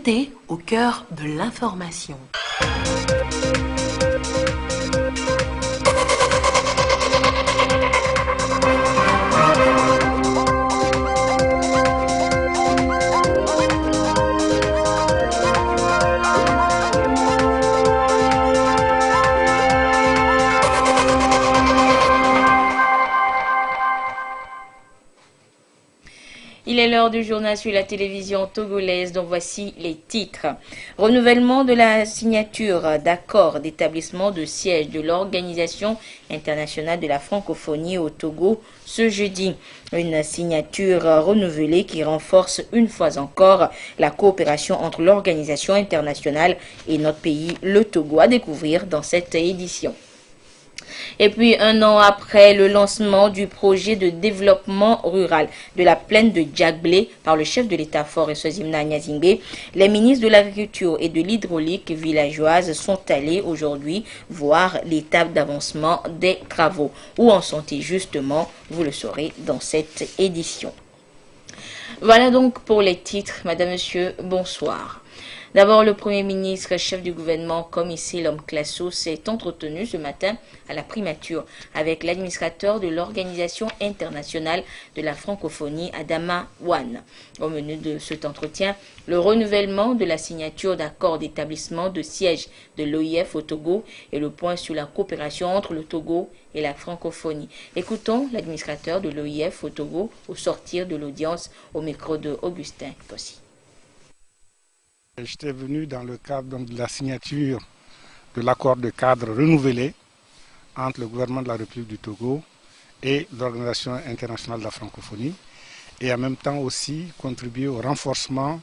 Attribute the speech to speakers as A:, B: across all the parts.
A: Vérité au cœur de l'information.
B: Il est l'heure du journal sur la télévision togolaise, dont voici les titres. Renouvellement de la signature d'accord d'établissement de siège de l'Organisation internationale de la francophonie au Togo ce jeudi. Une signature renouvelée qui renforce une fois encore la coopération entre l'organisation internationale et notre pays, le Togo, à découvrir dans cette édition. Et puis, un an après le lancement du projet de développement rural de la plaine de Djagblé par le chef de l'État-fort Eswazimna Nyazingbe, les ministres de l'Agriculture et de l'Hydraulique villageoise sont allés aujourd'hui voir l'étape d'avancement des travaux. Où en sont-ils justement? Vous le saurez dans cette édition. Voilà donc pour les titres. Madame, Monsieur, bonsoir. D'abord, le Premier ministre, chef du gouvernement, comme ici l'homme Classo, s'est entretenu ce matin à la primature avec l'administrateur de l'Organisation internationale de la francophonie, Adama Wane. Au menu de cet entretien, le renouvellement de la signature d'accord d'établissement de siège de l'OIF au Togo et le point sur la coopération entre le Togo et la francophonie. Écoutons l'administrateur de l'OIF au Togo au sortir de l'audience au micro de Augustin Kossi.
C: J'étais venu dans le cadre de la signature de l'accord de cadre renouvelé entre le gouvernement de la République du Togo et l'Organisation internationale de la francophonie et en même temps aussi contribuer au renforcement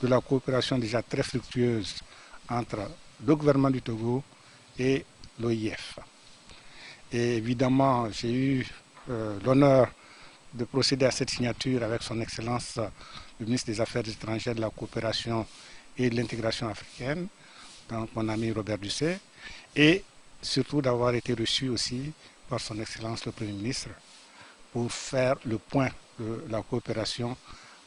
C: de la coopération déjà très fructueuse entre le gouvernement du Togo et l'OIF. Et évidemment, j'ai eu l'honneur de procéder à cette signature avec son Excellence le ministre des Affaires étrangères, de la coopération et de l'intégration africaine, donc mon ami Robert Dussé, et surtout d'avoir été reçu aussi par son Excellence le Premier ministre pour faire le point de la coopération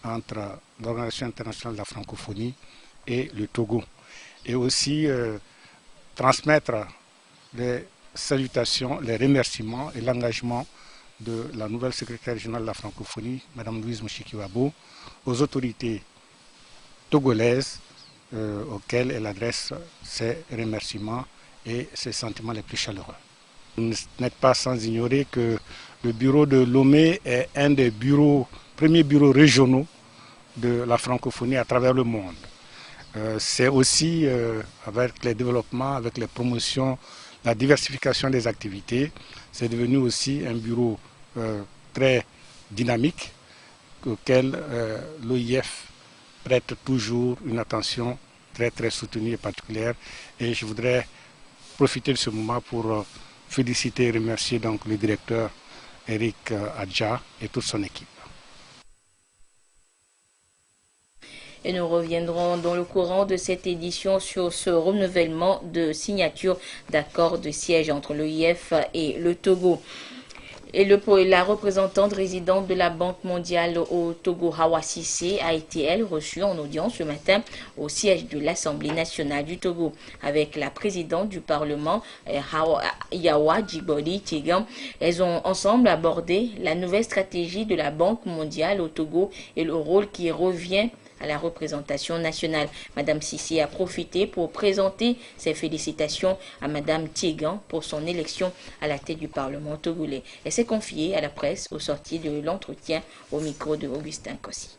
C: entre l'Organisation internationale de la francophonie et le Togo. Et aussi transmettre les salutations, les remerciements et l'engagement de la nouvelle secrétaire générale de la francophonie, Mme Louise Mushikiwabo, aux autorités togolaises auxquelles elle adresse ses remerciements et ses sentiments les plus chaleureux. Vous n'êtes pas sans ignorer que le bureau de Lomé est un des premiers bureaux régionaux de la francophonie à travers le monde. C'est aussi avec les développements, avec les promotions, la diversification des activités, c'est devenu aussi un bureau très dynamique auquel l'OIF prête toujours une attention très soutenue et particulière. Et je voudrais profiter de ce moment pour féliciter et remercier donc le directeur Eric Adja et toute son équipe.
B: Et nous reviendrons dans le courant de cette édition sur ce renouvellement de signature d'accord de siège entre l'OIF et le Togo. Et la représentante résidente de la Banque mondiale au Togo, Hawa Sissé, a été, elle, reçue en audience ce matin au siège de l'Assemblée nationale du Togo avec la présidente du Parlement, Yawa Djibori Tigan. Elles ont ensemble abordé la nouvelle stratégie de la Banque mondiale au Togo et le rôle qui revient à la représentation nationale. Madame Sissi a profité pour présenter ses félicitations à Madame Tigan pour son élection à la tête du Parlement togolais. Elle s'est confiée à la presse au sortir de l'entretien au micro de Augustin Kossi.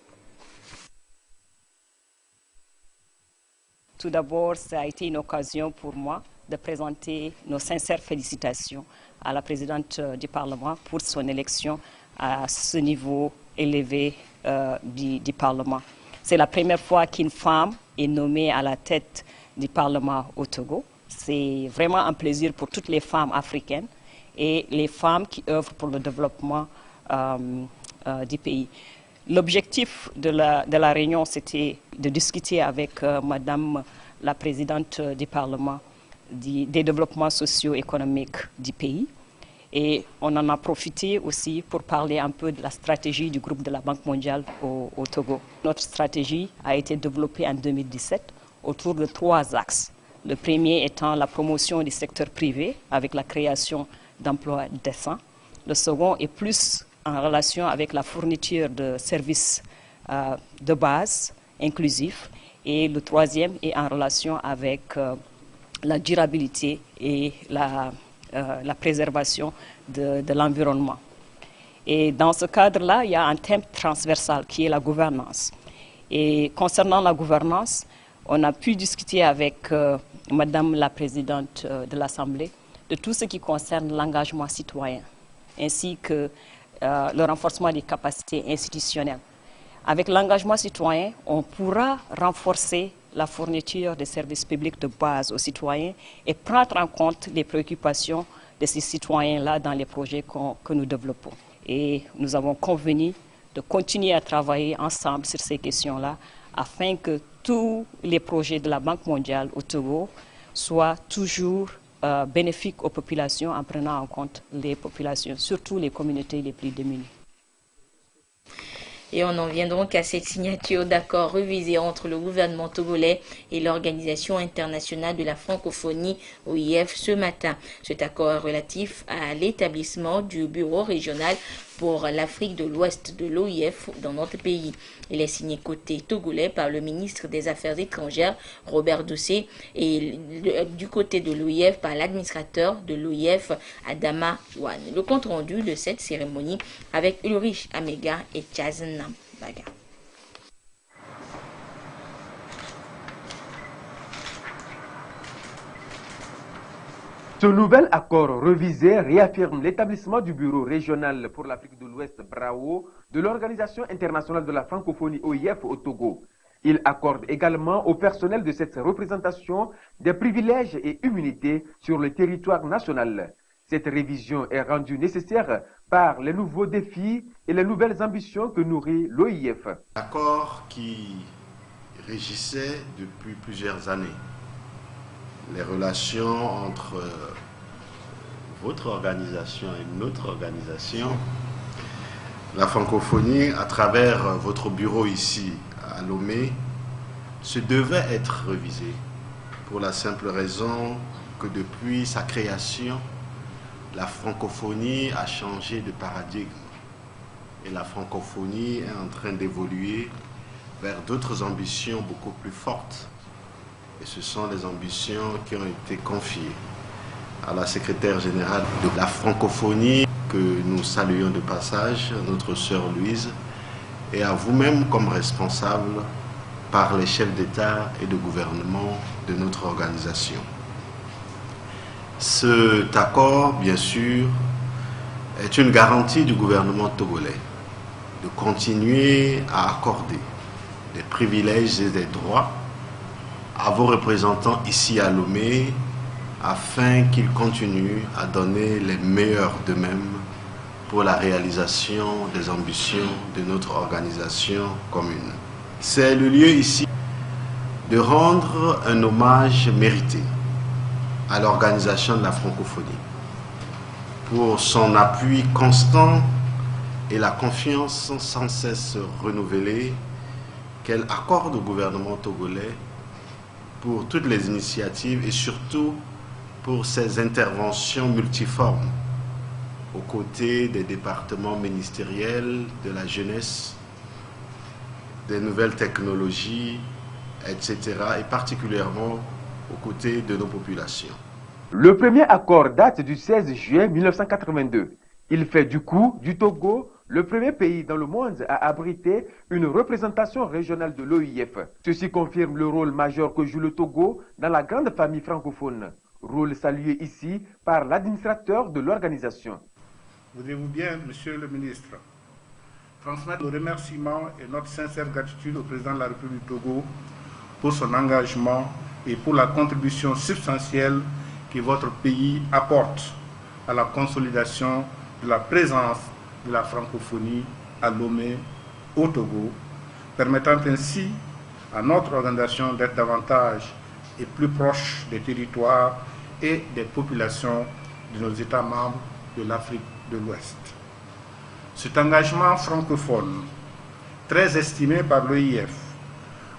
D: Tout d'abord, ça a été une occasion pour moi de présenter nos sincères félicitations à la présidente du Parlement pour son élection à ce niveau élevé du Parlement. C'est la première fois qu'une femme est nommée à la tête du Parlement au Togo. C'est vraiment un plaisir pour toutes les femmes africaines et les femmes qui œuvrent pour le développement du pays. L'objectif de la réunion, c'était de discuter avec Madame la présidente du Parlement des développements socio-économiques du pays Et on en a profité aussi pour parler un peu de la stratégie du groupe de la Banque mondiale au Togo. Notre stratégie a été développée en 2017 autour de 3 axes. Le premier étant la promotion du secteur privé avec la création d'emplois décents. Le second est plus en relation avec la fourniture de services de base inclusifs. Et le troisième est en relation avec la durabilité et la préservation de l'environnement. Et dans ce cadre-là, il y a un thème transversal qui est la gouvernance. Et concernant la gouvernance, on a pu discuter avec Madame la Présidente de l'Assemblée de tout ce qui concerne l'engagement citoyen, ainsi que le renforcement des capacités institutionnelles. Avec l'engagement citoyen, on pourra renforcer la fourniture des services publics de base aux citoyens et prendre en compte les préoccupations de ces citoyens-là dans les projets que nous développons. Et nous avons convenu de continuer à travailler ensemble sur ces questions-là afin que tous les projets de la Banque mondiale au Togo soient toujours bénéfiques aux populations en prenant en compte les populations, surtout les communautés les plus démunies.
B: Et on en vient donc à cette signature d'accord révisé entre le gouvernement togolais et l'Organisation internationale de la francophonie, OIF, ce matin. Cet accord est relatif à l'établissement du bureau régional pour l'Afrique de l'Ouest de l'OIF dans notre pays. Il est signé côté togolais par le ministre des Affaires étrangères, Robert Doucet, et du côté de l'OIF par l'administrateur de l'OIF, Adama Wan. Le compte-rendu de cette cérémonie avec Ulrich Amega et Chazna Baga.
E: Ce nouvel accord révisé réaffirme l'établissement du bureau régional pour l'Afrique de l'Ouest BRAO de l'Organisation internationale de la francophonie OIF au Togo. Il accorde également au personnel de cette représentation des privilèges et immunités sur le territoire national. Cette révision est rendue nécessaire par les nouveaux défis et les nouvelles ambitions que nourrit l'OIF.
F: L'accord qui régissait depuis plusieurs années les relations entre votre organisation et notre organisation, la francophonie, à travers votre bureau ici à Lomé, se devait être révisé pour la simple raison que depuis sa création, la francophonie a changé de paradigme et la francophonie est en train d'évoluer vers d'autres ambitions beaucoup plus fortes. Et ce sont les ambitions qui ont été confiées à la secrétaire générale de la francophonie, que nous saluons de passage, notre sœur Louise, et à vous-même comme responsable par les chefs d'État et de gouvernement de notre organisation. Cet accord, bien sûr, est une garantie du gouvernement togolais de continuer à accorder des privilèges et des droits à vos représentants ici à Lomé, afin qu'ils continuent à donner les meilleurs d'eux-mêmes pour la réalisation des ambitions de notre organisation commune. C'est le lieu ici de rendre un hommage mérité à l'organisation de la francophonie pour son appui constant et la confiance sans cesse renouvelée qu'elle accorde au gouvernement togolais pour toutes les initiatives et surtout pour ses interventions multiformes aux côtés des départements ministériels, de la jeunesse, des nouvelles technologies, etc. et particulièrement aux côtés de nos populations.
E: Le premier accord date du 16 juin 1982. Il fait du coup du Togo le premier pays dans le monde à abriter une représentation régionale de l'OIF. Ceci confirme le rôle majeur que joue le Togo dans la grande famille francophone. Rôle salué ici par l'administrateur de l'organisation.
C: Voudrez-vous bien, Monsieur le ministre, transmettre nos remerciements et notre sincère gratitude au président de la République du Togo pour son engagement et pour la contribution substantielle que votre pays apporte à la consolidation de la présence de la francophonie à Lomé, au Togo, permettant ainsi à notre organisation d'être davantage et plus proche des territoires et des populations de nos États membres de l'Afrique de l'Ouest. Cet engagement francophone, très estimé par l'OIF,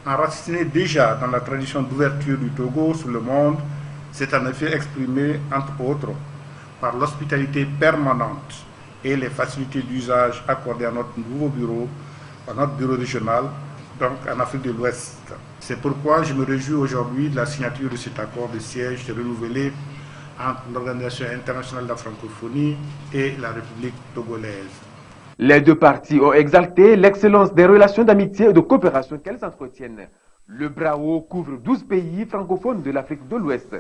C: enraciné déjà dans la tradition d'ouverture du Togo sur le monde, s'est en effet exprimé, entre autres, par l'hospitalité permanente et les facilités d'usage accordées à notre nouveau bureau, à notre bureau régional, donc en Afrique de l'Ouest. C'est pourquoi je me réjouis aujourd'hui de la signature de cet accord de siège renouvelé entre l'Organisation internationale de la francophonie et la République togolaise.
E: Les deux parties ont exalté l'excellence des relations d'amitié et de coopération qu'elles entretiennent. Le BRAO couvre 12 pays francophones de l'Afrique de l'Ouest.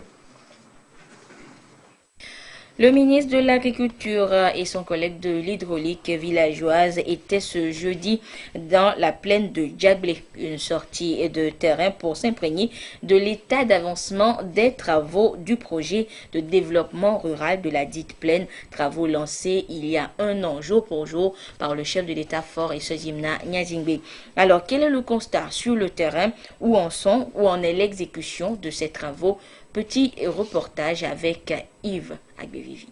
B: Le ministre de l'Agriculture et son collègue de l'hydraulique villageoise étaient ce jeudi dans la plaine de Djablé, une sortie de terrain pour s'imprégner de l'état d'avancement des travaux du projet de développement rural de la dite plaine, travaux lancés il y a un an jour pour jour par le chef de l'État Faure Essoyimna Gnazingbe. Alors quel est le constat sur le terrain? Où en est l'exécution de ces travaux? Petit reportage avec Yves Agbevivi.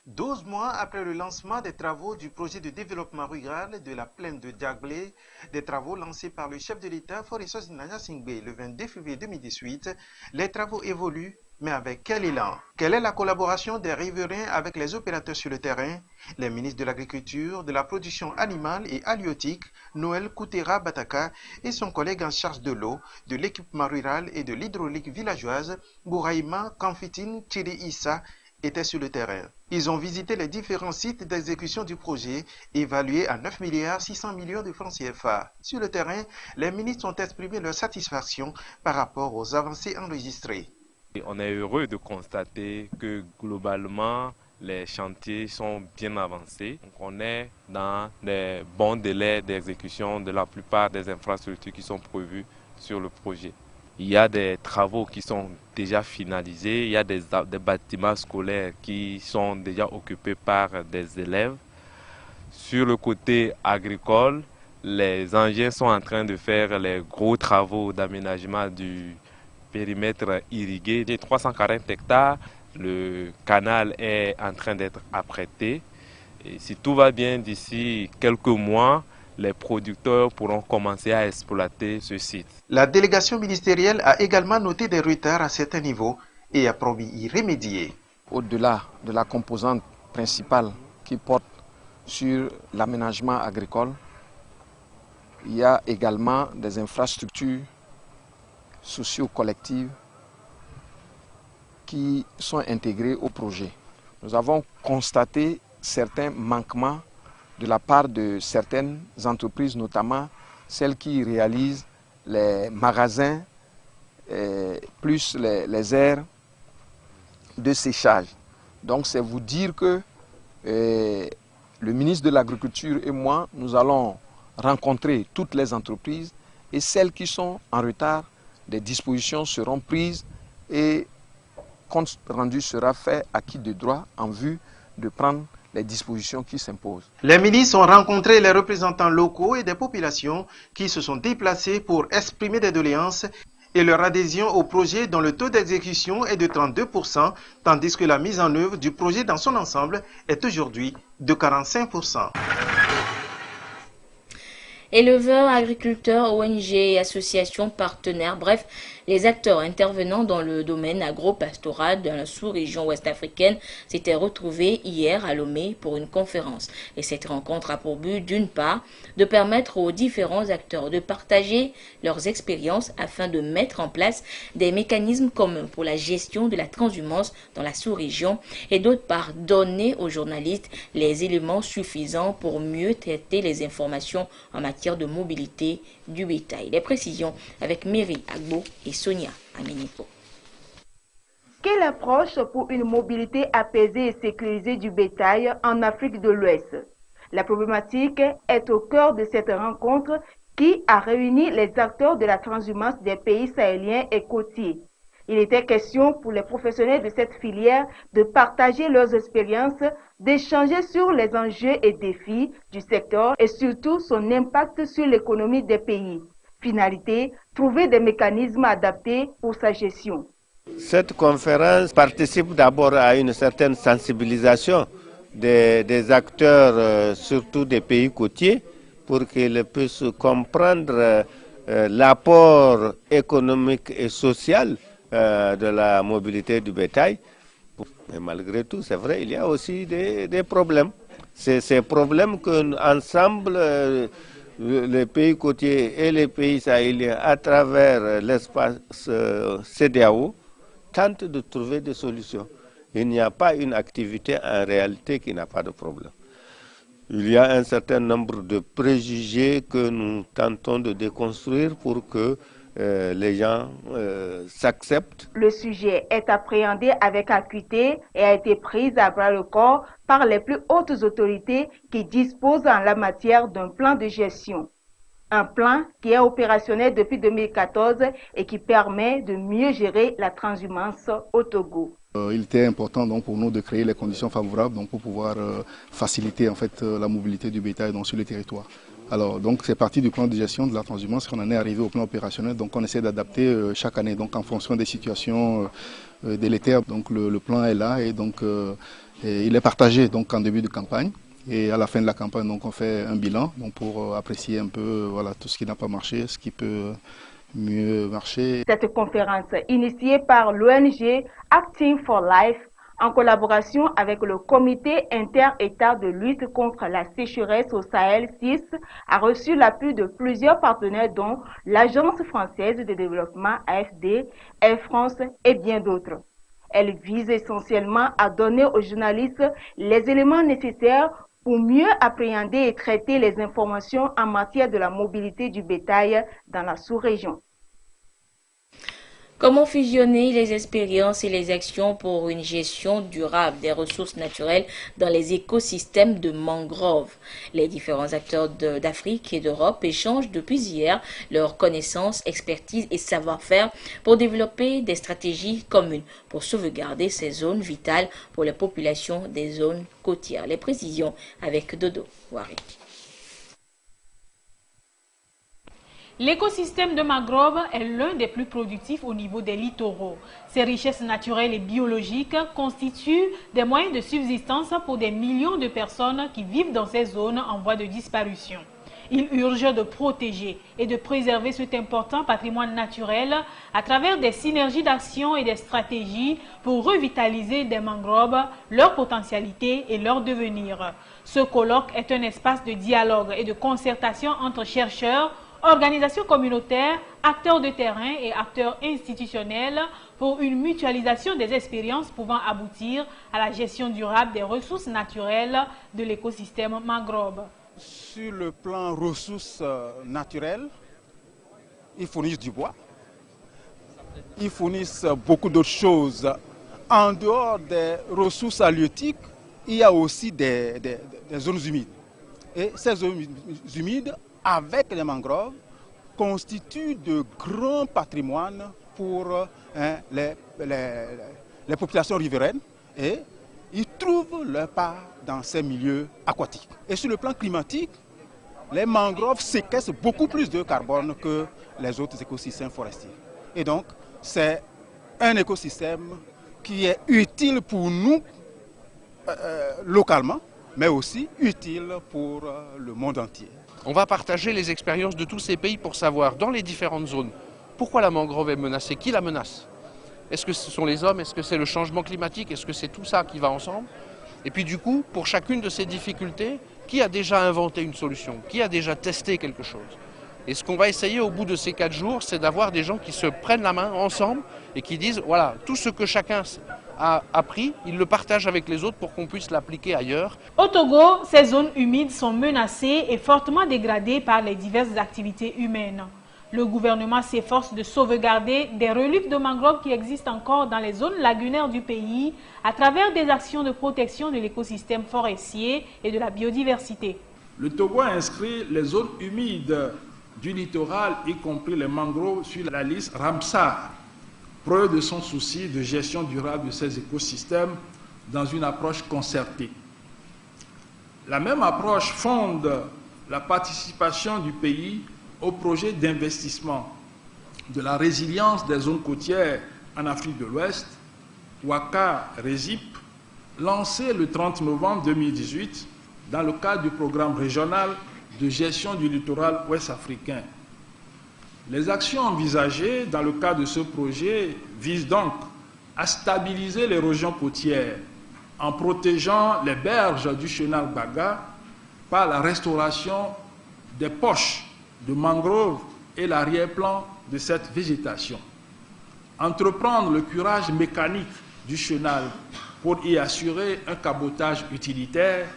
G: 12 mois après le lancement des travaux du projet de développement rural de la plaine de Djablé, des travaux lancés par le chef de l'État Faure Essoyimna Gnazingbe le 22 février 2018, les travaux évoluent, mais avec quel élan? Quelle est la collaboration des riverains avec les opérateurs sur le terrain? Les ministres de l'Agriculture, de la production animale et halieutique, Noël Koutera Bataka, et son collègue en charge de l'eau, de l'équipement rural et de l'hydraulique villageoise, Bouraïma Kamfitine Thierry Issa, étaient sur le terrain. Ils ont visité les différents sites d'exécution du projet, évalués à 9 milliards 600 millions de francs CFA. Sur le terrain, les ministres ont exprimé leur satisfaction par rapport aux avancées enregistrées.
H: On est heureux de constater que globalement, les chantiers sont bien avancés. Donc on est dans des bons délais d'exécution de la plupart des infrastructures qui sont prévues sur le projet. Il y a des travaux qui sont déjà finalisés, il y a des bâtiments scolaires qui sont déjà occupés par des élèves. Sur le côté agricole, les engins sont en train de faire les gros travaux d'aménagement du périmètre irrigué de 340 hectares. Le canal est en train d'être apprêté. Et si tout va bien, d'ici quelques mois, les producteurs pourront commencer à exploiter ce site.
G: La délégation ministérielle a également noté des retards à certains niveaux et a promis y remédier.
I: Au-delà de la composante principale qui porte sur l'aménagement agricole, il y a également des infrastructures socio-collectives qui sont intégrées au projet. Nous avons constaté certains manquements de la part de certaines entreprises, notamment celles qui réalisent les magasins plus les aires de séchage. Donc c'est vous dire que le ministre de l'Agriculture et moi, nous allons rencontrer toutes les entreprises et celles qui sont en retard, des dispositions seront prises et compte rendu sera fait à qui de droit en vue de prendre les dispositions qui s'imposent.
G: Les ministres ont rencontré les représentants locaux et des populations qui se sont déplacés pour exprimer des doléances et leur adhésion au projet dont le taux d'exécution est de 32%, tandis que la mise en œuvre du projet dans son ensemble est aujourd'hui de 45%.
B: Éleveurs, agriculteurs, ONG et associations partenaires, bref, les acteurs intervenant dans le domaine agro-pastoral de la sous-région ouest-africaine s'étaient retrouvés hier à Lomé pour une conférence. Et cette rencontre a pour but, d'une part, de permettre aux différents acteurs de partager leurs expériences afin de mettre en place des mécanismes communs pour la gestion de la transhumance dans la sous-région et d'autre part, donner aux journalistes les éléments suffisants pour mieux traiter les informations en matière de mobilité du bétail. Les précisions avec Mary Agbo et Sonia Aminiko.
J: Quelle approche pour une mobilité apaisée et sécurisée du bétail en Afrique de l'Ouest? La problématique est au cœur de cette rencontre qui a réuni les acteurs de la transhumance des pays sahéliens et côtiers. Il était question pour les professionnels de cette filière de partager leurs expériences, d'échanger sur les enjeux et défis du secteur et surtout son impact sur l'économie des pays. Finalité, trouver des mécanismes adaptés pour sa gestion.
K: Cette conférence participe d'abord à une certaine sensibilisation des acteurs, surtout des pays côtiers, pour qu'ils puissent comprendre l'apport économique et social de la mobilité du bétail. Mais malgré tout, c'est vrai, il y a aussi des problèmes. C'est ces problèmes qu'ensemble, les pays côtiers et les pays sahéliens, à travers l'espace CEDEAO, tentent de trouver des solutions. Il n'y a pas une activité en réalité qui n'a pas de problème. Il y a un certain nombre de préjugés que nous tentons de déconstruire pour que les gens s'acceptent.
J: Le sujet est appréhendé avec acuité et a été pris à bras le corps par les plus hautes autorités qui disposent en la matière d'un plan de gestion. Un plan qui est opérationnel depuis 2014 et qui permet de mieux gérer la transhumance au Togo.
L: Il était important donc pour nous de créer les conditions favorables donc pour pouvoir faciliter en fait la mobilité du bétail sur le territoire. Alors donc c'est parti du plan de gestion de la transhumance qu'on en est arrivé au plan opérationnel. Donc on essaie d'adapter chaque année donc en fonction des situations délétères. Donc le plan est là et donc il est partagé donc en début de campagne. Et à la fin de la campagne donc on fait un bilan donc pour apprécier un peu voilà tout ce qui n'a pas marché, ce qui peut mieux marcher.
J: Cette conférence initiée par l'ONG Acting for Life en collaboration avec le comité inter-État de lutte contre la sécheresse au Sahel 6 a reçu l'appui de plusieurs partenaires dont l'Agence française de développement AFD, Air France et bien d'autres. Elle vise essentiellement à donner aux journalistes les éléments nécessaires pour mieux appréhender et traiter les informations en matière de la mobilité du bétail dans la sous-région.
B: Comment fusionner les expériences et les actions pour une gestion durable des ressources naturelles dans les écosystèmes de mangroves? Les différents acteurs d'Afrique et d'Europe échangent depuis hier leurs connaissances, expertise et savoir-faire pour développer des stratégies communes pour sauvegarder ces zones vitales pour les populations des zones côtières. Les précisions avec Dodo Wari.
M: L'écosystème de mangrove est l'un des plus productifs au niveau des littoraux. Ses richesses naturelles et biologiques constituent des moyens de subsistance pour des millions de personnes qui vivent dans ces zones en voie de disparition. Il urge de protéger et de préserver cet important patrimoine naturel à travers des synergies d'action et des stratégies pour revitaliser des mangroves, leur potentialité et leur devenir. Ce colloque est un espace de dialogue et de concertation entre chercheurs, organisations communautaires, acteurs de terrain et acteurs institutionnels pour une mutualisation des expériences pouvant aboutir à la gestion durable des ressources naturelles de l'écosystème mangrove.
N: Sur le plan ressources naturelles, ils fournissent du bois, ils fournissent beaucoup d'autres choses. En dehors des ressources halieutiques, il y a aussi des zones humides. Et ces zones humides, avec les mangroves, constituent de grands patrimoines pour les populations riveraines et ils trouvent leur part dans ces milieux aquatiques. Et sur le plan climatique, les mangroves séquestrent beaucoup plus de carbone que les autres écosystèmes forestiers. Et donc, c'est un écosystème qui est utile pour nous localement, mais aussi utile pour le monde entier.
O: On va partager les expériences de tous ces pays pour savoir, dans les différentes zones, pourquoi la mangrove est menacée, qui la menace. Est-ce que ce sont les hommes, est-ce que c'est le changement climatique, est-ce que c'est tout ça qui va ensemble? Et puis du coup, pour chacune de ces difficultés, qui a déjà inventé une solution, qui a déjà testé quelque chose? Et ce qu'on va essayer au bout de ces 4 jours, c'est d'avoir des gens qui se prennent la main ensemble et qui disent, voilà, tout ce que chacun a appris, il le partage avec les autres pour qu'on puisse l'appliquer ailleurs.
M: Au Togo, ces zones humides sont menacées et fortement dégradées par les diverses activités humaines. Le gouvernement s'efforce de sauvegarder des reliques de mangroves qui existent encore dans les zones lagunaires du pays à travers des actions de protection de l'écosystème forestier et de la biodiversité.
P: Le Togo a inscrit les zones humides du littoral, y compris les mangroves, sur la liste Ramsar, preuve de son souci de gestion durable de ces écosystèmes dans une approche concertée. La même approche fonde la participation du pays au projet d'investissement de la résilience des zones côtières en Afrique de l'Ouest, Ouaka RESIP, lancé le 30 novembre 2018 dans le cadre du programme régional de gestion du littoral ouest africain. Les actions envisagées dans le cadre de ce projet visent donc à stabiliser l'érosion côtière en protégeant les berges du chenal Baga par la restauration des poches de mangroves et l'arrière-plan de cette végétation. Entreprendre le curage mécanique du chenal pour y assurer un cabotage utilitaire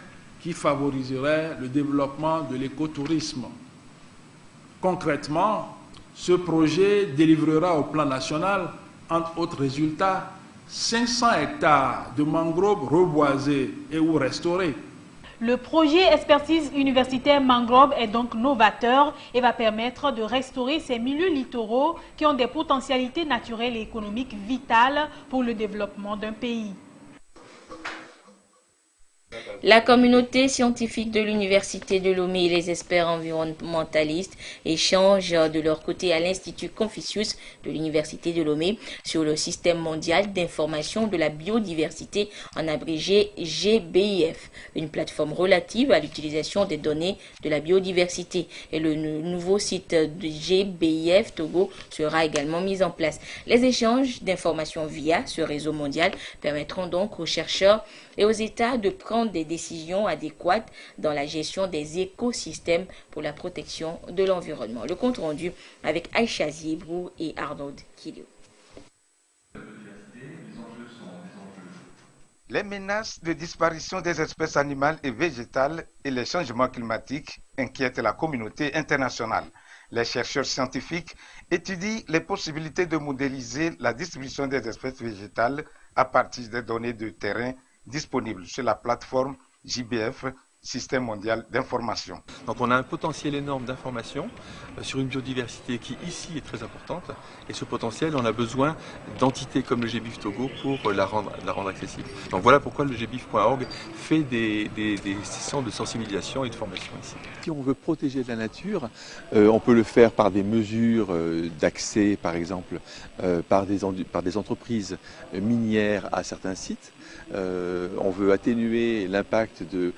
P: qui favoriserait le développement de l'écotourisme. Concrètement, ce projet délivrera au plan national, entre autres résultats, 500 hectares de mangroves reboisés et ou restaurés.
M: Le projet expertise universitaire mangrove est donc novateur et va permettre de restaurer ces milieux littoraux qui ont des potentialités naturelles et économiques vitales pour le développement d'un pays.
B: La communauté scientifique de l'Université de Lomé et les experts environnementalistes échangent de leur côté à l'Institut Confucius de l'Université de Lomé sur le système mondial d'information de la biodiversité, en abrégé GBIF, une plateforme relative à l'utilisation des données de la biodiversité. Et le nouveau site de GBIF Togo sera également mis en place. Les échanges d'informations via ce réseau mondial permettront donc aux chercheurs et aux États de prendre des décisions adéquates dans la gestion des écosystèmes pour la protection de l'environnement. Le compte rendu avec Aïcha Ziebrou et Arnaud Kilio.
Q: Les menaces de disparition des espèces animales et végétales et les changements climatiques inquiètent la communauté internationale. Les chercheurs scientifiques étudient les possibilités de modéliser la distribution des espèces végétales à partir des données de terrain disponibles sur la plateforme JBF, Système mondial d'information.
R: Donc on a un potentiel énorme d'information sur une biodiversité qui ici est très importante, et ce potentiel, on a besoin d'entités comme le GBIF Togo pour la rendre accessible. Donc voilà pourquoi le gbif.org fait des sessions de sensibilisation et de formation ici. Si on veut protéger la nature, on peut le faire par des mesures d'accès, par exemple, par des entreprises minières à certains sites. On veut atténuer l'impact de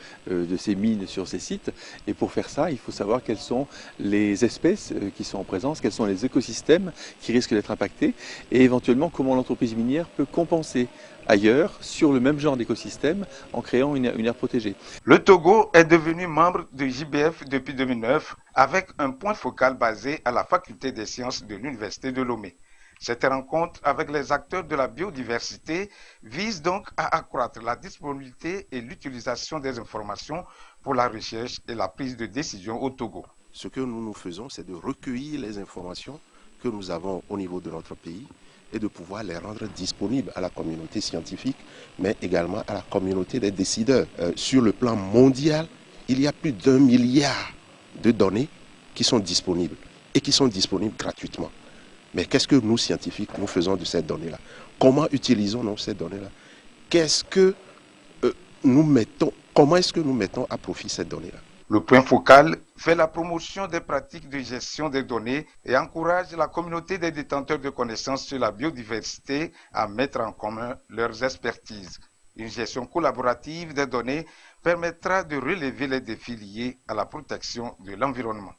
R: ces mines sur ces sites, et pour faire ça, il faut savoir quelles sont les espèces qui sont en présence, quels sont les écosystèmes qui risquent d'être impactés, et éventuellement comment l'entreprise minière peut compenser ailleurs sur le même genre d'écosystème en créant une aire protégée.
Q: Le Togo est devenu membre de JBF depuis 2009 avec un point focal basé à la faculté des sciences de l'Université de Lomé. Cette rencontre avec les acteurs de la biodiversité vise donc à accroître la disponibilité et l'utilisation des informations pour la recherche et la prise de décision au Togo.
S: Ce que nous faisons, c'est de recueillir les informations que nous avons au niveau de notre pays et de pouvoir les rendre disponibles à la communauté scientifique, mais également à la communauté des décideurs. Sur le plan mondial, il y a plus d'1 milliard de données qui sont disponibles et qui sont disponibles gratuitement. Mais qu'est-ce que nous, scientifiques, nous faisons de ces données-là? Comment utilisons-nous ces données-là? Comment est-ce que nous mettons à profit ces données-là?
Q: Le point focal fait la promotion des pratiques de gestion des données et encourage la communauté des détenteurs de connaissances sur la biodiversité à mettre en commun leurs expertises. Une gestion collaborative des données permettra de relever les défis liés à la protection de l'environnement.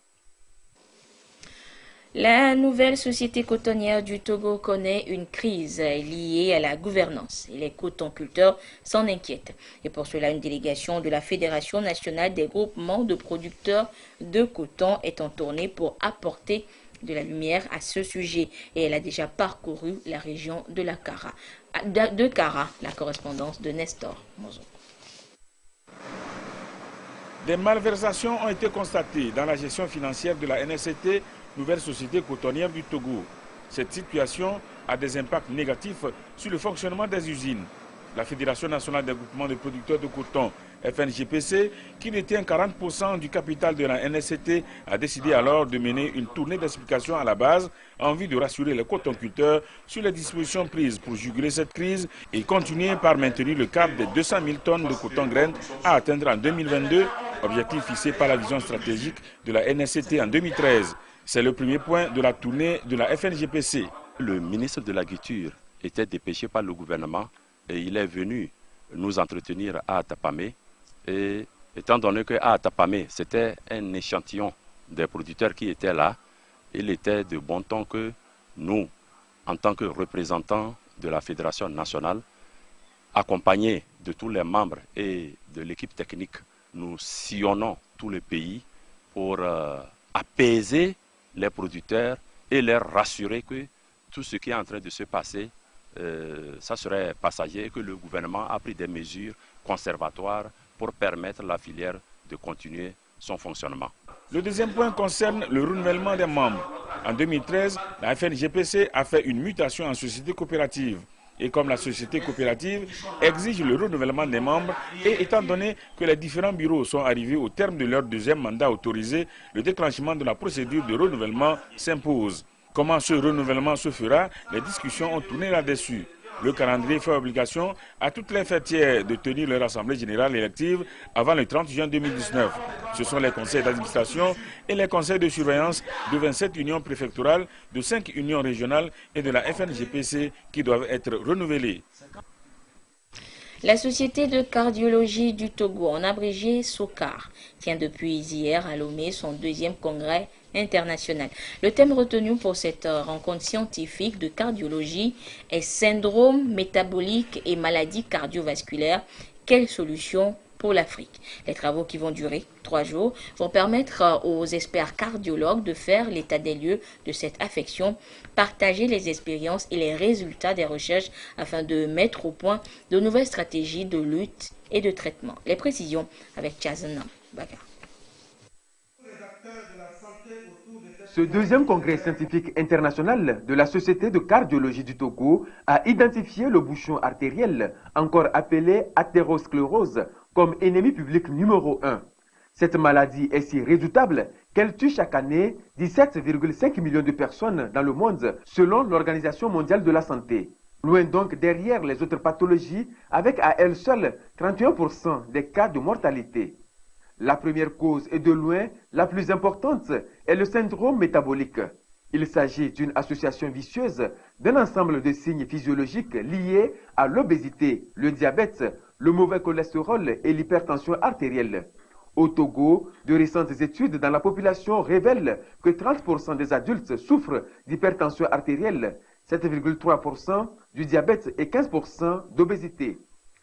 B: La nouvelle société cotonnière du Togo connaît une crise liée à la gouvernance et les cotonculteurs s'en inquiètent. Et pour cela, une délégation de la Fédération nationale des groupements de producteurs de coton est en tournée pour apporter de la lumière à ce sujet. Et elle a déjà parcouru la région de Kara, la correspondance de Nestor Mozo.
T: Des malversations ont été constatées dans la gestion financière de la NSCT, nouvelle société cotonnière du Togo. Cette situation a des impacts négatifs sur le fonctionnement des usines. La Fédération nationale des groupements de producteurs de coton, FNGPC, qui détient 40% du capital de la NSCT, a décidé alors de mener une tournée d'explication à la base en vue de rassurer les cotonculteurs sur les dispositions prises pour juguler cette crise et continuer par maintenir le cap des 200 000 tonnes de coton graines à atteindre en 2022, objectif fixé par la vision stratégique de la NSCT en 2013. C'est le premier point de la tournée de la FNGPC.
U: Le ministre de l'Agriculture été dépêché par le gouvernement et il est venu nous entretenir à Atapamé. Et étant donné qu'à Atapamé, c'était un échantillon des producteurs qui étaient là, il était de bon ton que nous, en tant que représentants de la Fédération nationale, accompagnés de tous les membres et de l'équipe technique, nous sillonnons tout le pays pour apaiser les producteurs et leur rassurer que tout ce qui est en train de se passer, ça serait passager et que le gouvernement a pris des mesures conservatoires pour permettre à la filière de continuer son fonctionnement.
T: Le deuxième point concerne le renouvellement des membres. En 2013, la FNGPC a fait une mutation en société coopérative. Et comme la société coopérative exige le renouvellement des membres et étant donné que les différents bureaux sont arrivés au terme de leur deuxième mandat autorisé, le déclenchement de la procédure de renouvellement s'impose. Comment ce renouvellement se fera? Les discussions ont tourné là-dessus. Le calendrier fait obligation à toutes les fêtières de tenir leur assemblée générale élective avant le 30 juin 2019. Ce sont les conseils d'administration et les conseils de surveillance de 27 unions préfectorales, de 5 unions régionales et de la FNGPC qui doivent être renouvelés.
B: La Société de cardiologie du Togo, en abrégé SOCAR, tient depuis hier à Lomé son deuxième congrès international. Le thème retenu pour cette rencontre scientifique de cardiologie est syndrome métabolique et maladies cardiovasculaires. Quelles solutions pour l'Afrique? Les travaux qui vont durer 3 jours vont permettre aux experts cardiologues de faire l'état des lieux de cette affection, partager les expériences et les résultats des recherches afin de mettre au point de nouvelles stratégies de lutte et de traitement. Les précisions avec Chazana Bakar.
E: Ce deuxième congrès scientifique international de la Société de cardiologie du Togo a identifié le bouchon artériel, encore appelé athérosclérose, comme ennemi public numéro 1. Cette maladie est si redoutable qu'elle tue chaque année 17,5 millions de personnes dans le monde, selon l'Organisation mondiale de la santé. Loin donc derrière les autres pathologies, avec à elle seule 31% des cas de mortalité. La première cause et de loin la plus importante est le syndrome métabolique. Il s'agit d'une association vicieuse d'un ensemble de signes physiologiques liés à l'obésité, le diabète, le mauvais cholestérol et l'hypertension artérielle. Au Togo, de récentes études dans la population révèlent que 30% des adultes souffrent d'hypertension artérielle, 7,3% du diabète et 15% d'obésité.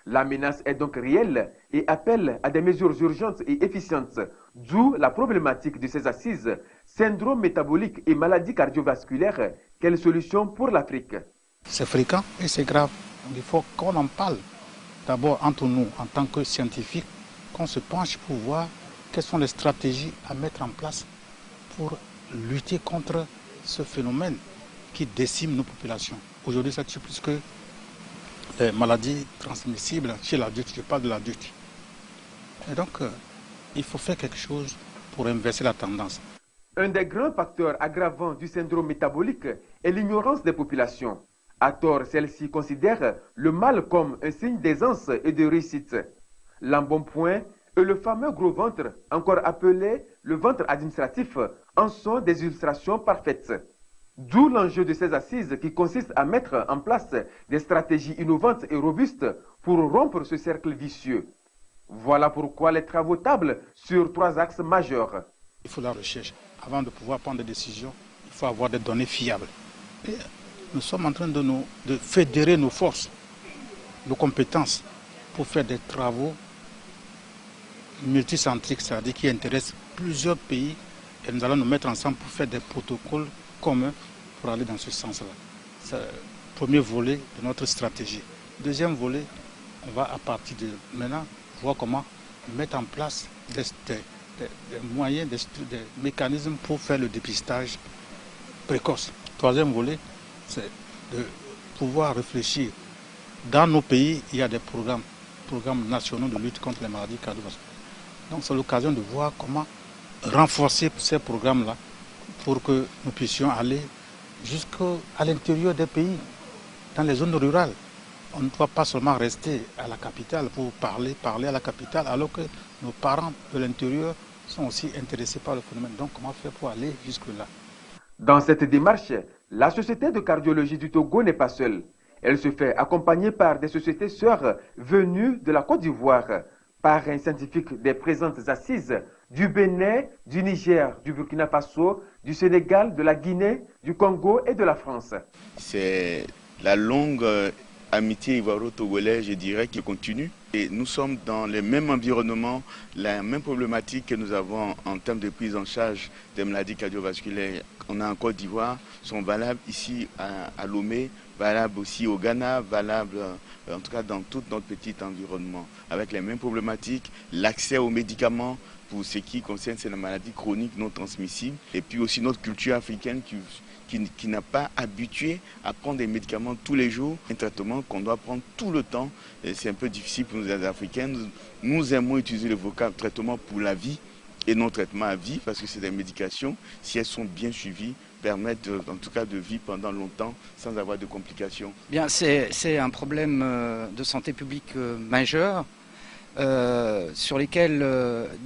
E: La menace est donc réelle et appelle à des mesures urgentes et efficientes, d'où la problématique de ces assises, syndrome métabolique et maladies cardiovasculaires. Quelle solution pour l'Afrique?
C: C'est fréquent et c'est grave. Il faut qu'on en parle. D'abord entre nous, en tant que scientifiques, qu'on se penche pour voir quelles sont les stratégies à mettre en place pour lutter contre ce phénomène qui décime nos populations. Aujourd'hui, ça tue plus que les maladies transmissibles chez l'adulte, je parle de l'adulte. Et donc, il faut faire quelque chose pour inverser la tendance.
E: Un des grands facteurs aggravants du syndrome métabolique est l'ignorance des populations. À tort, celles-ci considèrent le mal comme un signe d'aisance et de réussite. L'embonpoint et le fameux gros ventre, encore appelé le ventre administratif, en sont des illustrations parfaites. D'où l'enjeu de ces assises qui consiste à mettre en place des stratégies innovantes et robustes pour rompre ce cercle vicieux. Voilà pourquoi les travaux tablent sur 3 axes majeurs.
C: Il faut la recherche. Avant de pouvoir prendre des décisions, il faut avoir des données fiables. Et nous sommes en train de fédérer nos forces, nos compétences pour faire des travaux multicentriques, c'est-à-dire qui intéressent plusieurs pays. Et nous allons nous mettre ensemble pour faire des protocoles communs pour aller dans ce sens-là. C'est le premier volet de notre stratégie. Deuxième volet, on va à partir de maintenant voir comment mettre en place des moyens, des mécanismes pour faire le dépistage précoce. Troisième volet, c'est de pouvoir réfléchir. Dans nos pays, il y a des programmes nationaux de lutte contre les maladies cardiovasculaires. Donc c'est l'occasion de voir comment renforcer ces programmes-là pour que nous puissions aller jusqu'à l'intérieur des pays, dans les zones rurales. On ne doit pas seulement rester à la capitale pour parler à la capitale, alors que nos parents de l'intérieur sont aussi intéressés par le phénomène. Donc comment faire pour aller jusque-là?
E: Dans cette démarche, la Société de cardiologie du Togo n'est pas seule. Elle se fait accompagner par des sociétés sœurs venues de la Côte d'Ivoire, par un scientifique des présentes assises du Bénin, du Niger, du Burkina Faso, du Sénégal, de la Guinée, du Congo et de la France.
A: C'est la longue amitié ivoiro-togolaise, je dirais, qui continue. Et nous sommes dans le même environnement, la même problématique que nous avons en termes de prise en charge des maladies cardiovasculaires. On a en Côte d'Ivoire, sont valables ici à Lomé, valables aussi au Ghana, valables en tout cas dans tout notre petit environnement, avec les mêmes problématiques, l'accès aux médicaments pour ce qui concerne ces maladies chroniques non transmissibles, et puis aussi notre culture africaine qui n'a pas habitué à prendre des médicaments tous les jours, un traitement qu'on doit prendre tout le temps. C'est un peu difficile pour nous les Africains. Nous aimons utiliser le vocable traitement pour la vie et non traitement à vie, parce que c'est des médications, si elles sont bien suivies, permettent en tout cas de vivre pendant longtemps sans avoir de complications.
V: Bien, c'est un problème de santé publique majeur sur lesquels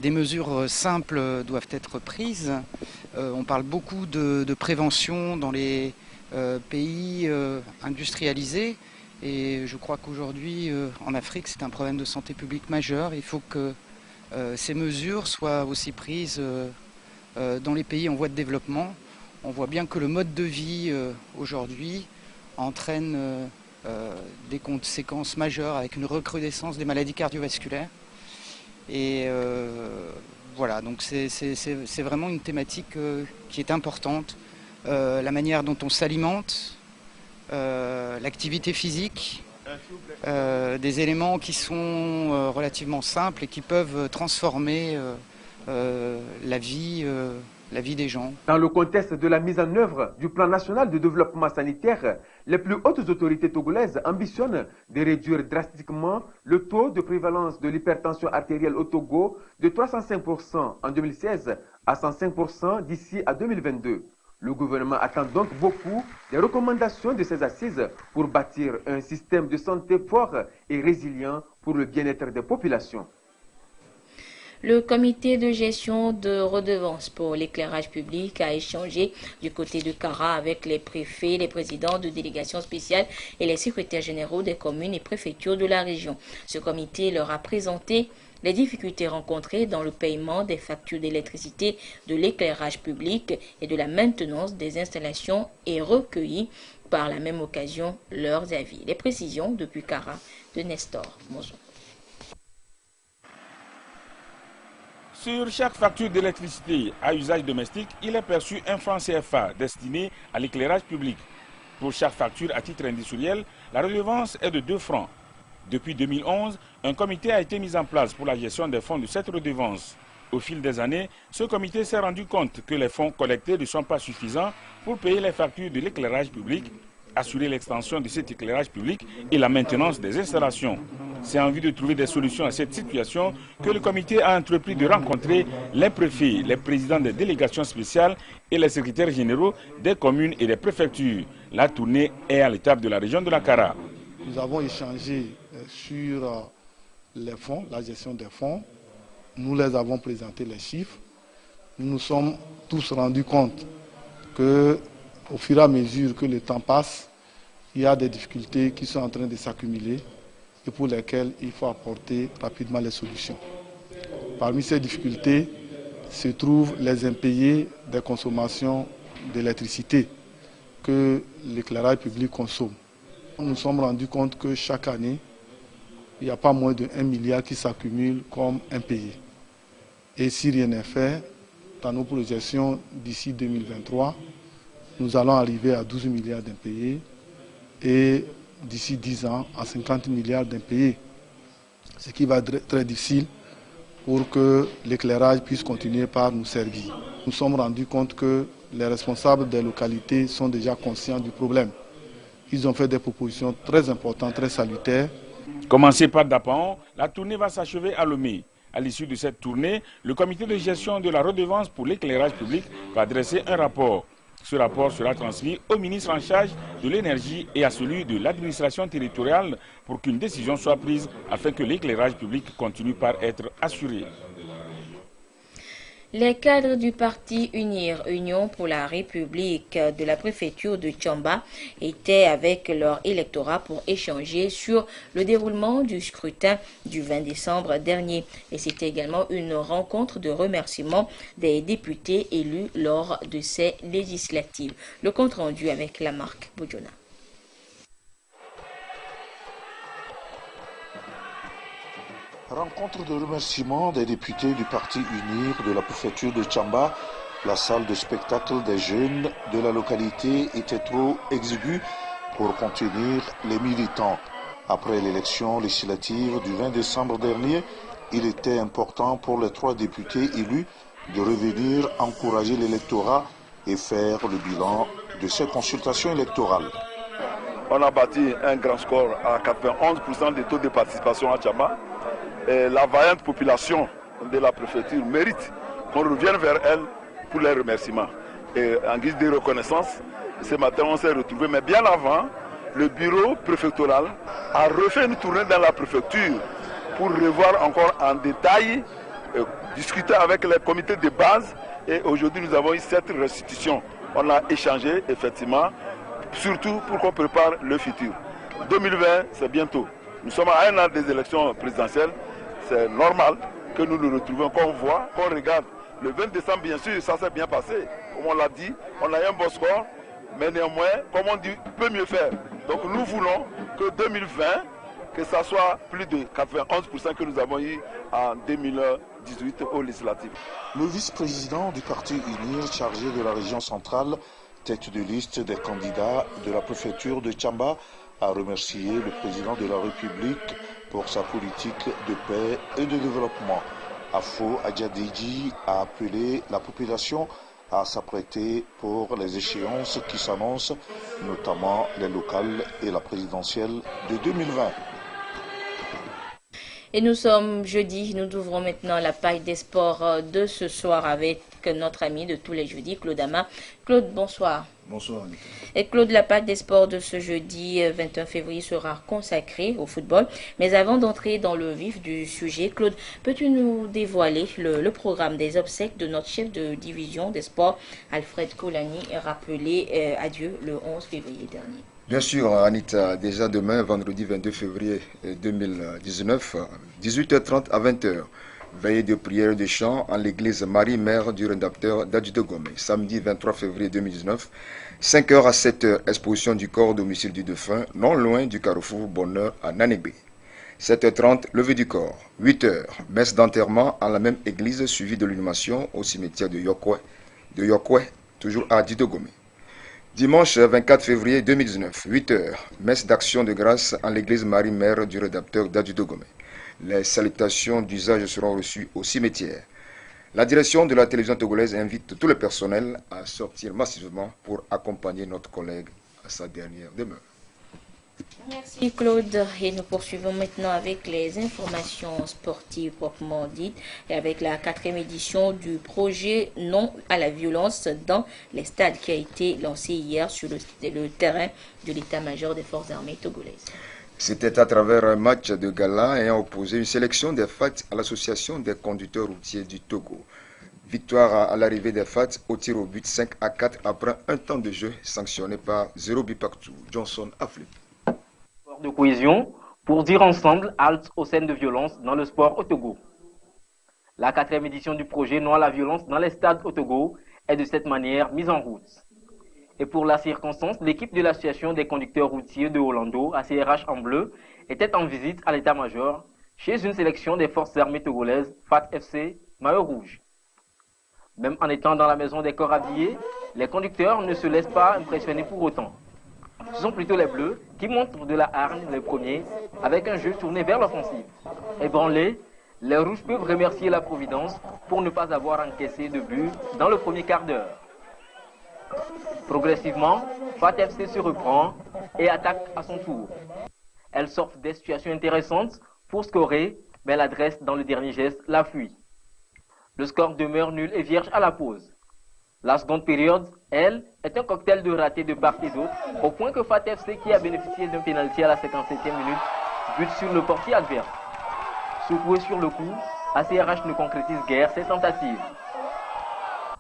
V: des mesures simples doivent être prises. On parle beaucoup de prévention dans les pays industrialisés et je crois qu'aujourd'hui en Afrique c'est un problème de santé publique majeur. Il faut que ces mesures soient aussi prises dans les pays en voie de développement. On voit bien que le mode de vie aujourd'hui entraîne des conséquences majeures avec une recrudescence des maladies cardiovasculaires. Et voilà, donc c'est vraiment une thématique qui est importante. La manière dont on s'alimente, l'activité physique, des éléments qui sont relativement simples et qui peuvent transformer la vie des gens.
E: Dans le contexte de la mise en œuvre du plan national de développement sanitaire, les plus hautes autorités togolaises ambitionnent de réduire drastiquement le taux de prévalence de l'hypertension artérielle au Togo de 305% en 2016 à 105% d'ici à 2022. Le gouvernement attend donc beaucoup des recommandations de ces assises pour bâtir un système de santé fort et résilient pour le bien-être des populations.
B: Le comité de gestion de redevances pour l'éclairage public a échangé du côté de Kara avec les préfets, les présidents de délégations spéciales et les secrétaires généraux des communes et préfectures de la région. Ce comité leur a présenté les difficultés rencontrées dans le paiement des factures d'électricité, de l'éclairage public et de la maintenance des installations et recueilli par la même occasion leurs avis. Les précisions depuis Kara de Nestor Mozon.
T: Sur chaque facture d'électricité à usage domestique, il est perçu un franc CFA destiné à l'éclairage public. Pour chaque facture à titre industriel, la redevance est de 2 francs. Depuis 2011, un comité a été mis en place pour la gestion des fonds de cette redevance. Au fil des années, ce comité s'est rendu compte que les fonds collectés ne sont pas suffisants pour payer les factures de l'éclairage public, assurer l'extension de cet éclairage public et la maintenance des installations. C'est en vue de trouver des solutions à cette situation que le comité a entrepris de rencontrer les préfets, les présidents des délégations spéciales et les secrétaires généraux des communes et des préfectures. La tournée est à l'étape de la région de la Kara.
L: Nous avons échangé sur les fonds, la gestion des fonds. Nous les avons présenté les chiffres. Nous nous sommes tous rendus compte qu'au fur et à mesure que le temps passe, il y a des difficultés qui sont en train de s'accumuler et pour lesquelles il faut apporter rapidement les solutions. Parmi ces difficultés se trouvent les impayés des consommations d'électricité que l'éclairage public consomme. Nous nous sommes rendus compte que chaque année, il n'y a pas moins de 1 milliard qui s'accumule comme impayé. Et si rien n'est fait, dans nos projections d'ici 2023, nous allons arriver à 12 milliards d'impayés et d'ici 10 ans à 50 milliards d'impayés. Ce qui va être très difficile pour que l'éclairage puisse continuer par nous servir. Nous sommes rendus compte que les responsables des localités sont déjà conscients du problème. Ils ont fait des propositions très importantes, très salutaires.
T: Commencée par Dapan, la tournée va s'achever à Lomé. À l'issue de cette tournée, le comité de gestion de la redevance pour l'éclairage public va dresser un rapport. Ce rapport sera transmis au ministre en charge de l'énergie et à celui de l'administration territoriale pour qu'une décision soit prise afin que l'éclairage public continue par être assuré.
B: Les cadres du parti Union pour la République de la préfecture de Tchamba étaient avec leur électorat pour échanger sur le déroulement du scrutin du 20 décembre dernier. Et c'était également une rencontre de remerciement des députés élus lors de ces législatives. Le compte rendu avec la marque Bojona.
D: Rencontre de remerciement des députés du parti UNIR de la préfecture de Tchamba. La salle de spectacle des jeunes de la localité était trop exiguë pour contenir les militants. Après l'élection législative du 20 décembre dernier, il était important pour les 3 députés élus de revenir encourager l'électorat et faire le bilan de ces consultations électorales.
F: On a bâti un grand score à 91% de taux de participation à Tchamba. Et la vaillante population de la préfecture mérite qu'on revienne vers elle pour les remerciements. Et en guise de reconnaissance, ce matin on s'est retrouvés, mais bien avant, le bureau préfectoral a refait une tournée dans la préfecture pour revoir encore en détail, discuter avec les comités de base. Et aujourd'hui nous avons eu cette restitution. On a échangé effectivement, surtout pour qu'on prépare le futur. 2020, c'est bientôt. Nous sommes à un an des élections présidentielles. C'est normal que nous nous retrouvions, qu'on voit, qu'on regarde. Le 20 décembre, bien sûr, ça s'est bien passé. Comme on l'a dit, on a eu un bon score, mais néanmoins, comme on dit, on peut mieux faire. Donc nous voulons que 2020, que ça soit plus de 91% que nous avons eu en 2018 aux législatives.
D: Le vice-président du parti UNIR chargé de la région centrale, tête de liste des candidats de la préfecture de Tchamba, a remercié le président de la République pour sa politique de paix et de développement. Afo Adjadiji a appelé la population à s'apprêter pour les échéances qui s'annoncent, notamment les locales et la présidentielle de 2020.
B: Et nous sommes jeudi, nous ouvrons maintenant la page des sports de ce soir avec notre ami de tous les jeudis, Claude Ama. Claude, bonsoir.
W: Bonsoir.
B: Et Claude, la page des sports de ce jeudi 21 février sera consacrée au football. Mais avant d'entrer dans le vif du sujet, Claude, peux-tu nous dévoiler le programme des obsèques de notre chef de division des sports, Alfred Kolani, rappelé adieu le 11 février dernier?
W: Bien sûr, Anita, déjà demain, vendredi 22 février 2019, 18h30 à 20h, veillée de prière et de chant en l'église Marie-Mère du rédacteur d'Adjidogomé. Samedi 23 février 2019, 5h à 7h, exposition du corps domicile du défunt, non loin du carrefour Bonheur à Nanébé. 7h30, levée du corps. 8h, messe d'enterrement en la même église suivie de l'inhumation au cimetière de Yokwe, toujours à Adjidogomé. Dimanche 24 février 2019, 8h, messe d'action de grâce en l'église Marie-Mère du rédacteur d'Adjidogomé. Les salutations d'usage seront reçues au cimetière. La direction de la télévision togolaise invite tout le personnel à sortir massivement pour accompagner notre collègue à sa dernière demeure.
B: Merci Claude. Et nous poursuivons maintenant avec les informations sportives proprement dites et avec la 4e édition du projet Non à la violence dans les stades qui a été lancé hier sur le terrain de l'état-major des forces armées togolaises.
W: C'était à travers un match de gala ayant opposé une sélection des FAT à l'association des conducteurs routiers du Togo. Victoire à l'arrivée des FAT au tir au but 5-4 après un temps de jeu sanctionné par 0 but partout. Johnson Afflip.
X: De cohésion pour dire ensemble halte aux scènes de violence dans le sport au Togo. La 4e édition du projet Non à la violence dans les stades au Togo est de cette manière mise en route. Et pour la circonstance, l'équipe de l'association des conducteurs routiers de Orlando, ACRH en bleu, était en visite à l'état-major chez une sélection des forces armées togolaises, FAT FC, maillot rouge. Même en étant dans la maison des corps habillés, les conducteurs ne se laissent pas impressionner pour autant. Ce sont plutôt les bleus qui montrent de la hargne les premiers avec un jeu tourné vers l'offensive. Ébranlés, les rouges peuvent remercier la Providence pour ne pas avoir encaissé de but dans le premier quart d'heure. Progressivement, FAT FC se reprend et attaque à son tour. Elle s'offre des situations intéressantes pour scorer, mais l'adresse dans le dernier geste la fuit. Le score demeure nul et vierge à la pause. La seconde période, elle, est un cocktail de ratés de part et d'autre, au point que FAT FC, qui a bénéficié d'un pénalty à la 57e minute, bute sur le portier adverse. Secoué sur le coup, ACRH ne concrétise guère ses tentatives.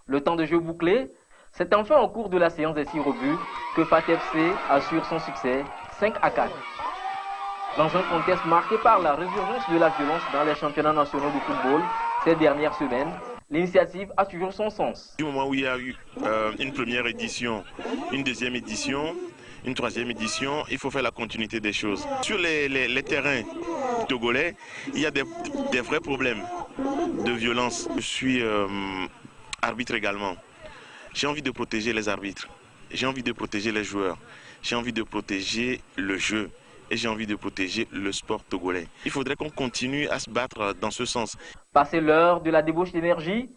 X: Le temps de jeu bouclé, c'est enfin au cours de la séance des 6 rebuts que FATFC assure son succès 5-4. Dans un contexte marqué par la résurgence de la violence dans les championnats nationaux de football ces dernières semaines, l'initiative a toujours son sens.
G: Du moment où il y a eu une première édition, une deuxième édition, une troisième édition, il faut faire la continuité des choses. Sur les terrains togolais, il y a des vrais problèmes de violence. Je suis arbitre également. J'ai envie de protéger les arbitres, j'ai envie de protéger les joueurs, j'ai envie de protéger le jeu et j'ai envie de protéger le sport togolais. Il faudrait qu'on continue à se battre dans ce sens.
X: Passé l'heure de la débauche d'énergie,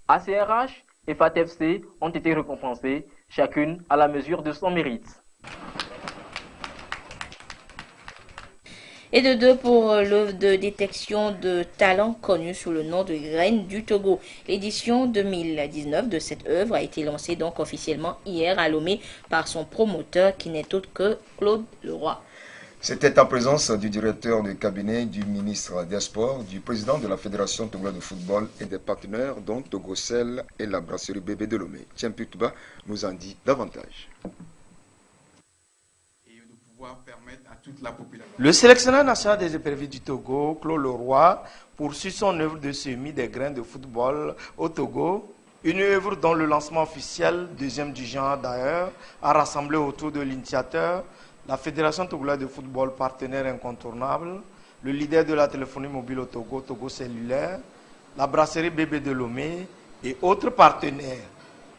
X: ACRH et FATFC ont été récompensés, chacune à la mesure de son mérite.
B: Et de 2 pour l'œuvre de détection de talent connue sous le nom de Graines du Togo. L'édition 2019 de cette œuvre a été lancée donc officiellement hier à Lomé par son promoteur qui n'est autre que Claude Leroy.
W: C'était en présence du directeur de cabinet du ministre des Sports, du président de la Fédération togolaise de football et des partenaires dont Togocel et la brasserie Bébé de Lomé. Tiens Putuba nous en dit davantage.
H: Le sélectionneur national des éperviers du Togo, Claude Leroy, poursuit son œuvre de semis des grains de football au Togo. Une œuvre dont le lancement officiel, deuxième du genre d'ailleurs, a rassemblé autour de l'initiateur la Fédération togolaise de football, partenaire incontournable, le leader de la téléphonie mobile au Togo, Togo Cellulaire, la brasserie Bébé de Lomé et autres partenaires.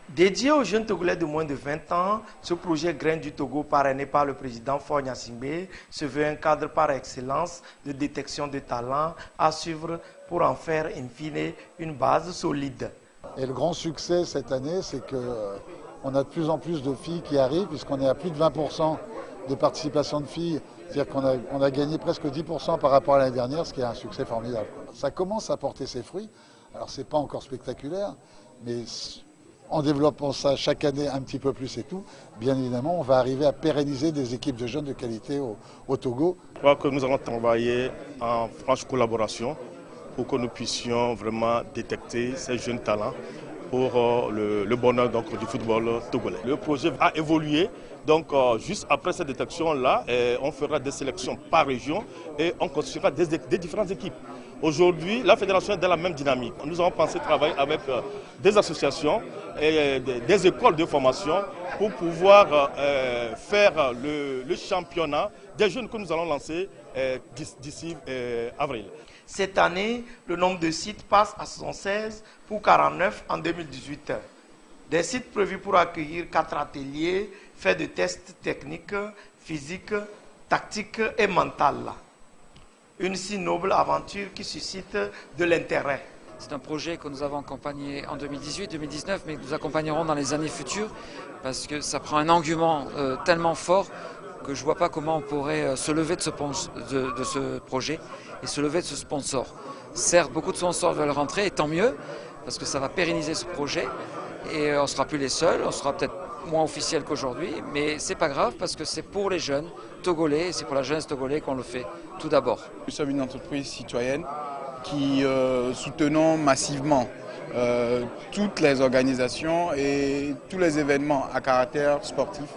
H: Dédié aux jeunes Togolais de moins de 20 ans, ce projet Graines du Togo, parrainé par le président Faure Gnassingbé, se veut un cadre par excellence de détection de talents à suivre pour en faire in fine une base solide.
I: Et le grand succès cette année, c'est qu'on a de plus en plus de filles qui arrivent, puisqu'on est à plus de 20% de participation de filles. C'est-à-dire qu'on a gagné presque 10% par rapport à l'année dernière, ce qui est un succès formidable. Ça commence à porter ses fruits. Alors, ce n'est pas encore spectaculaire, mais en développant ça chaque année un petit peu plus et tout, bien évidemment, on va arriver à pérenniser des équipes de jeunes de qualité au Togo.
K: Je crois que nous allons travailler en franche collaboration pour que nous puissions vraiment détecter ces jeunes talents pour le bonheur donc, du football togolais. Le projet a évolué, donc juste après cette détection-là, on fera des sélections par région et on construira des différentes équipes. Aujourd'hui, la fédération est dans la même dynamique. Nous avons pensé travailler avec des associations et des écoles de formation pour pouvoir faire le championnat des jeunes que nous allons lancer d'ici avril.
H: Cette année, le nombre de sites passe à 76 pour 49 en 2018. Des sites prévus pour accueillir 4 ateliers faits de tests techniques, physiques, tactiques et mentales. Une si noble aventure qui suscite de l'intérêt.
V: C'est un projet que nous avons accompagné en 2018-2019, mais que nous accompagnerons dans les années futures, parce que ça prend un engouement tellement fort que je ne vois pas comment on pourrait se lever de ce projet et se lever de ce sponsor. Certes, beaucoup de sponsors veulent rentrer, et tant mieux, parce que ça va pérenniser ce projet, et on ne sera plus les seuls, on sera peut-être moins officiel qu'aujourd'hui, mais c'est pas grave parce que c'est pour les jeunes togolais et c'est pour la jeunesse togolais qu'on le fait tout d'abord.
Y: Nous sommes une entreprise citoyenne qui soutenons massivement toutes les organisations et tous les événements à caractère sportif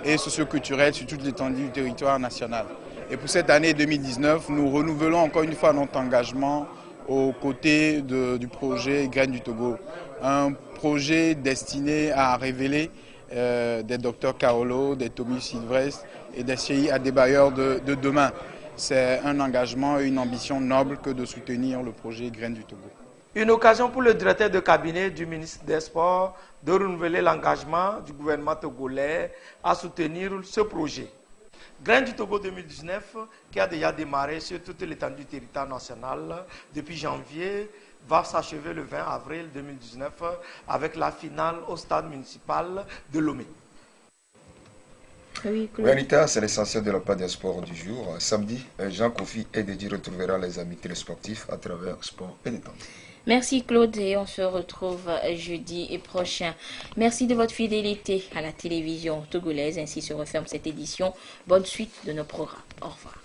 Y: et socio-culturel sur toute l'étendue du territoire national. Et pour cette année 2019, nous renouvelons encore une fois notre engagement aux côtés du projet Graines du Togo, un projet destiné à révéler des docteurs Carolo, des Tommy Sylvestre et des CI à des bailleurs de demain. C'est un engagement et une ambition noble que de soutenir le projet Graines du Togo.
H: Une occasion pour le directeur de cabinet du ministre des Sports de renouveler l'engagement du gouvernement togolais à soutenir ce projet. Graines du Togo 2019, qui a déjà démarré sur toute l'étendue du territoire national depuis janvier, va s'achever le 20 avril 2019 avec la finale au stade municipal de Lomé.
W: Oui, Anita, c'est l'essentiel de la page des sports du jour. Samedi, Jean Kofi et Dédi retrouvera les amis télésportifs à travers Sport et Détente.
B: Merci Claude et on se retrouve jeudi prochain. Merci de votre fidélité à la télévision togolaise. Ainsi se referme cette édition. Bonne suite de nos programmes. Au revoir.